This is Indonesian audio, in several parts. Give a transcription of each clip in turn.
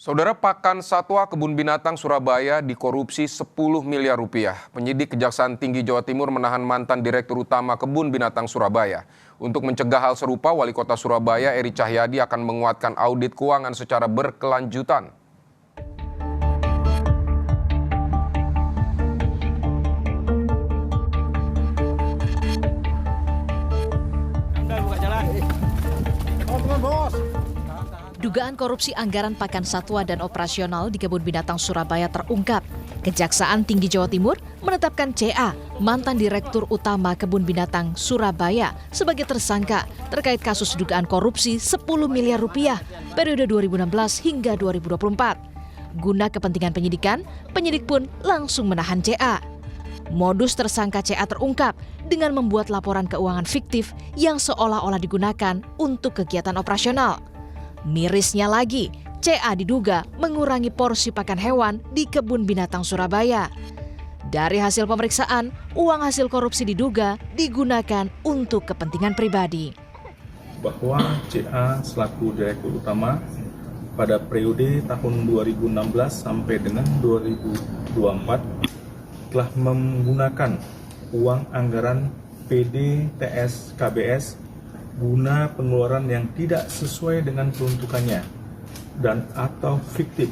Saudara, pakan satwa kebun binatang Surabaya dikorupsi 10 miliar rupiah. Penyidik Kejaksaan Tinggi Jawa Timur menahan mantan Direktur Utama Kebun Binatang Surabaya. Untuk mencegah hal serupa, Wali Kota Surabaya Eri Cahyadi akan menguatkan audit keuangan secara berkelanjutan. Dugaan korupsi anggaran pakan satwa dan operasional di Kebun Binatang Surabaya terungkap. Kejaksaan Tinggi Jawa Timur menetapkan CA, mantan Direktur Utama Kebun Binatang Surabaya, sebagai tersangka terkait kasus dugaan korupsi 10 miliar rupiah periode 2016 hingga 2024. Guna kepentingan penyidikan, penyidik pun langsung menahan CA. Modus tersangka CA terungkap dengan membuat laporan keuangan fiktif yang seolah-olah digunakan untuk kegiatan operasional. Mirisnya lagi, CA diduga mengurangi porsi pakan hewan di Kebun Binatang Surabaya. Dari hasil pemeriksaan, uang hasil korupsi diduga digunakan untuk kepentingan pribadi. Bahwa CA selaku Direktur Utama pada periode tahun 2016 sampai dengan 2024 telah menggunakan uang anggaran PDTS KBS guna pengeluaran yang tidak sesuai dengan peruntukannya dan atau fiktif,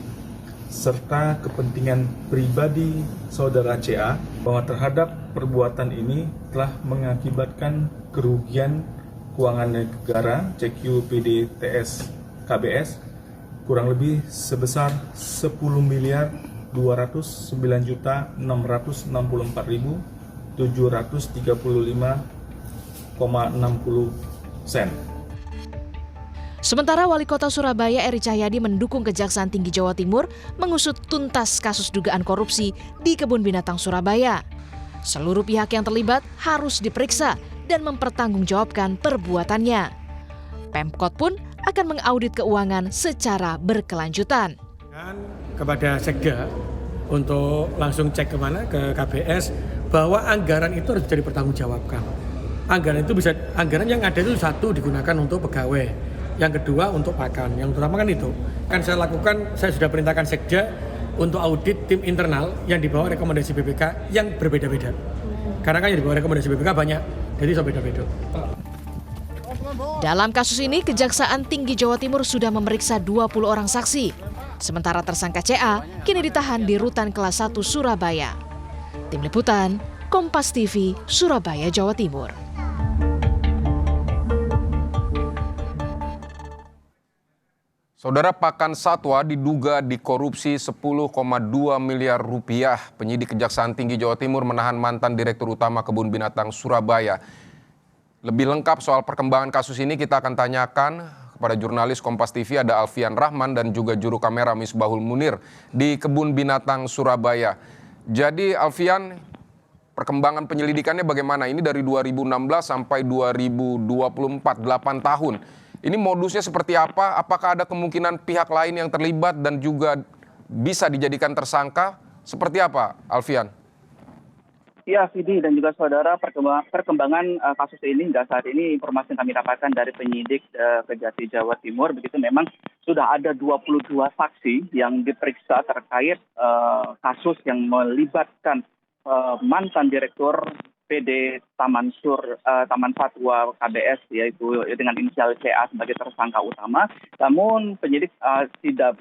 serta kepentingan pribadi saudara CA, bahwa terhadap perbuatan ini telah mengakibatkan kerugian keuangan negara CQ PDTS KBS kurang lebih sebesar 10 miliar 209.664.735,60 sen. Sementara Wali Kota Surabaya Eri Cahyadi mendukung Kejaksaan Tinggi Jawa Timur mengusut tuntas kasus dugaan korupsi di Kebun Binatang Surabaya. Seluruh pihak yang terlibat harus diperiksa dan mempertanggungjawabkan perbuatannya. Pemkot pun akan mengaudit keuangan secara berkelanjutan. Kepada Sekda untuk langsung cek kemana ke KBS bahwa anggaran itu harus jadi dipertanggungjawabkan. Anggaran yang ada itu satu digunakan untuk pegawai, yang kedua untuk pakan, yang terutama kan itu. Saya sudah perintahkan Sekda untuk audit tim internal yang di bawah rekomendasi BPK yang berbeda-beda. Karena kan yang di bawah rekomendasi BPK banyak, jadi so beda-beda. Dalam kasus ini, Kejaksaan Tinggi Jawa Timur sudah memeriksa 20 orang saksi. Sementara tersangka CA kini ditahan di Rutan Kelas 1 Surabaya. Tim Liputan, Kompas TV, Surabaya, Jawa Timur. Saudara, pakan satwa diduga dikorupsi 10,2 miliar rupiah. Penyidik Kejaksaan Tinggi Jawa Timur menahan mantan Direktur Utama Kebun Binatang Surabaya. Lebih lengkap soal perkembangan kasus ini kita akan tanyakan kepada jurnalis Kompas TV, ada Alfian Rahman dan juga juru kamera Misbahul Munir di Kebun Binatang Surabaya. Jadi Alfian, perkembangan penyelidikannya bagaimana? Ini dari 2016 sampai 2024, 8 tahun. Ini modusnya seperti apa? Apakah ada kemungkinan pihak lain yang terlibat dan juga bisa dijadikan tersangka? Seperti apa, Alfian? Ya, Fidi dan juga saudara, perkembangan kasus ini hingga saat ini informasi yang kami dapatkan dari penyidik Kejati Jawa Timur, begitu memang sudah ada 22 saksi yang diperiksa terkait kasus yang melibatkan mantan Direktur PD Taman Satwa KBS, yaitu dengan inisial CA sebagai tersangka utama. Namun penyidik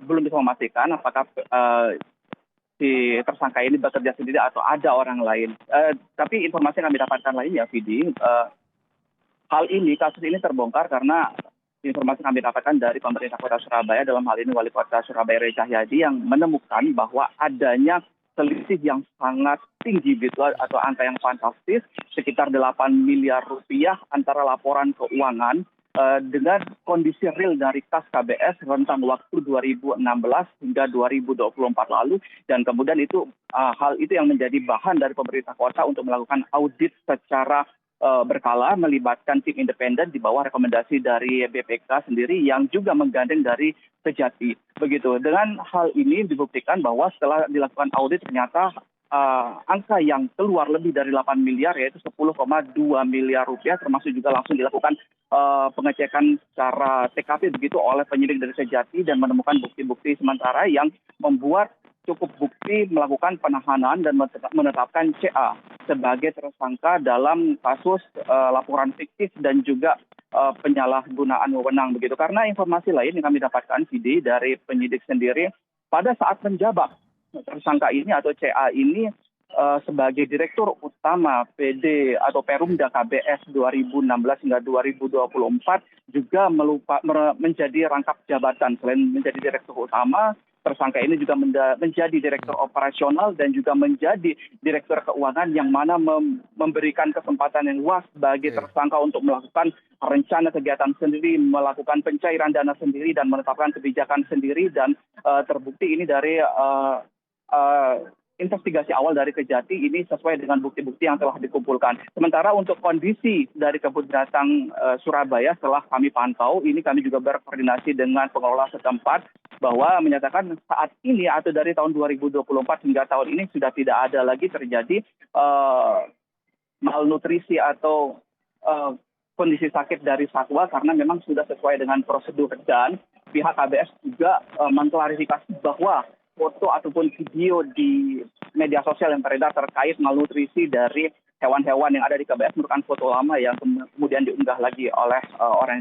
belum bisa memastikan apakah si tersangka ini bekerja sendiri atau ada orang lain. Tapi informasi yang kami dapatkan lainnya, Vidi, kasus ini terbongkar karena informasi yang kami dapatkan dari pemerintah Kota Surabaya, dalam hal ini Wali Kota Surabaya Eri Cahyadi, yang menemukan bahwa adanya selisih yang sangat tinggi gitu, atau angka yang fantastis, sekitar 8 miliar rupiah antara laporan keuangan dengan kondisi real dari kas KBS rentang waktu 2016 hingga 2024 lalu, dan kemudian itu hal itu yang menjadi bahan dari pemerintah kota untuk melakukan audit secara berkala, melibatkan tim independen di bawah rekomendasi dari BPK sendiri yang juga menggandeng dari Kejati. Begitu. Dengan hal ini dibuktikan bahwa setelah dilakukan audit ternyata angka yang keluar lebih dari 8 miliar, yaitu 10,2 miliar rupiah, termasuk juga langsung dilakukan pengecekan secara TKP begitu oleh penyidik dari Kejati dan menemukan bukti-bukti sementara yang membuat cukup bukti melakukan penahanan dan menetapkan CA sebagai tersangka dalam kasus laporan fiktif dan juga penyalahgunaan wewenang begitu. Karena informasi lain yang kami dapatkan dari penyidik sendiri, pada saat menjabat tersangka ini atau CA ini sebagai Direktur Utama PD atau Perumda KBS 2016 hingga 2024 juga menjadi rangkap jabatan. Selain menjadi Direktur Utama, tersangka ini juga menjadi Direktur Operasional dan juga menjadi Direktur Keuangan, yang mana memberikan kesempatan yang luas bagi tersangka untuk melakukan rencana kegiatan sendiri, melakukan pencairan dana sendiri, dan menetapkan kebijakan sendiri. Dan terbukti ini dari investigasi awal dari Kejati ini sesuai dengan bukti-bukti yang telah dikumpulkan. Sementara untuk kondisi dari Kebun Binatang Surabaya setelah kami pantau, ini kami juga berkoordinasi dengan pengelola setempat bahwa menyatakan saat ini atau dari tahun 2024 hingga tahun ini sudah tidak ada lagi terjadi malnutrisi atau kondisi sakit dari satwa, karena memang sudah sesuai dengan prosedur. Dan pihak KBS juga mengklarifikasi bahwa foto ataupun video di media sosial yang beredar terkait malnutrisi dari hewan-hewan yang ada di KBS merupakan foto lama yang kemudian diunggah lagi oleh orang yang